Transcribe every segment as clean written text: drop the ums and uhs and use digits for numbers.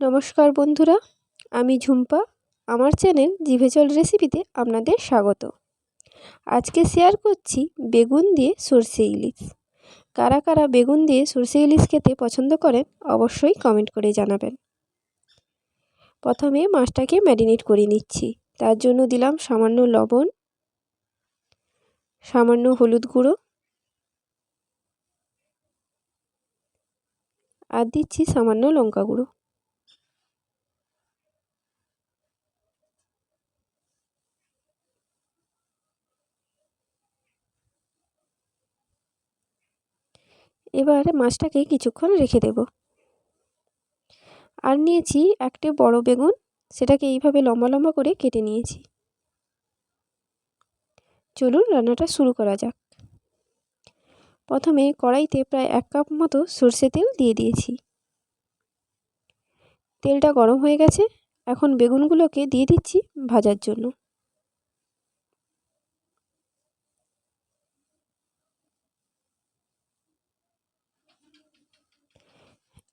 নমস্কার বন্ধুরা, আমি ঝুম্পা। আমার চ্যানেল জিভে জল রেসিপিতে আপনাদের স্বাগত। আজকে শেয়ার করছি বেগুন দিয়ে সরষে ইলিশ। কারা কারা বেগুন দিয়ে সরষে ইলিশ খেতে পছন্দ করেন অবশ্যই কমেন্ট করে জানাবেন। প্রথমে মাছটাকে ম্যারিনেট করে নিচ্ছি। তার জন্য দিলাম সামান্য লবণ, সামান্য হলুদ গুঁড়ো আর দিচ্ছি সামান্য লঙ্কা গুঁড়ো। এবার মাছটাকে কিছুক্ষণ রেখে দেব। আর নিয়েছি একটা বড় বেগুন, সেটাকে এইভাবে লম্বা লম্বা করে কেটে নিয়েছি। চলুন রান্নাটা শুরু করা যাক। প্রথমে কড়াইতে প্রায় 1 কাপ মতো সরষে তেল দিয়ে দিয়েছি। তেলটা গরম হয়ে গেছে, এখন বেগুনগুলোকে দিয়ে দিচ্ছি ভাজার জন্য।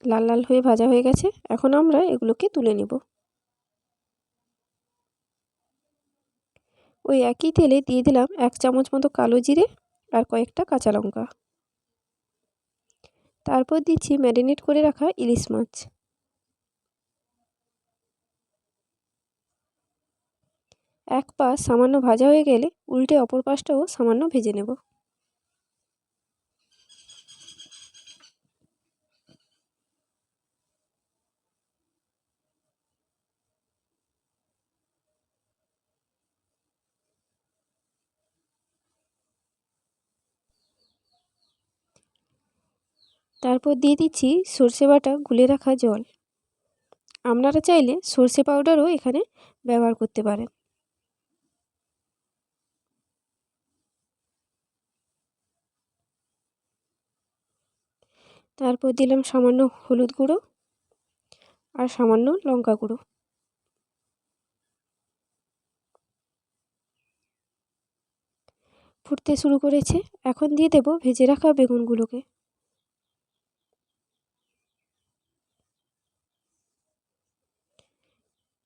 লাল লাল হয়ে ভাজা হয়ে গেছে, এখন আমরা এগুলোকে তুলে নেব। ওই একই তেলে দিয়ে দিলাম 1 চামচ মতো কালো জিরে আর কয়েকটা কাঁচা লঙ্কা। তারপর দিচ্ছি ম্যারিনেট করে রাখা ইলিশ মাছ। এক পাশ সামান্য ভাজা হয়ে গেলে উল্টে অপর পাশটাও সামান্য ভেজে নেব। তারপর দিয়ে দিচ্ছি সর্ষে বাটা গুলে রাখা জল। আপনারা চাইলে সর্ষে পাউডারও এখানে ব্যবহার করতে পারেন। তারপর দিলাম সামান্য হলুদ গুঁড়ো আর সামান্য লঙ্কা গুঁড়ো। ফুটতে শুরু করেছে, এখন দিয়ে দেব ভেজে রাখা বেগুনগুলোকে।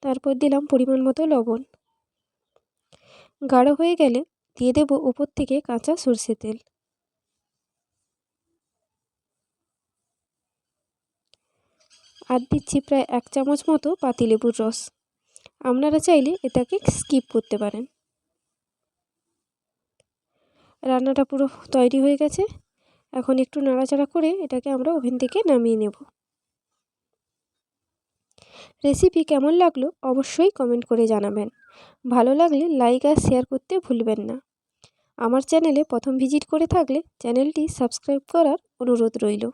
তারপর দিলাম পরিমাণ মতো লবণ। গাঢ় হয়ে গেলে দিয়ে দেব উপর থেকে কাঁচা সরষে তেল। আর দিচ্ছি প্রায় 1 চামচ মতো পাতিলেবুর রস। আপনারা চাইলে এটাকে স্কিপ করতে পারেন। রান্নাটা পুরো তৈরি হয়ে গেছে, এখন একটু নাড়াচাড়া করে এটাকে আমরা ওভেন থেকে নামিয়ে নেব। রেসিপি কেমন লাগলো অবশ্যই কমেন্ট করে জানাবেন। ভালো লাগলে লাইক আর শেয়ার করতে ভুলবেন না। আমার চ্যানেলে প্রথম ভিজিট করে থাকলে চ্যানেলটি সাবস্ক্রাইব করার অনুরোধ রইল।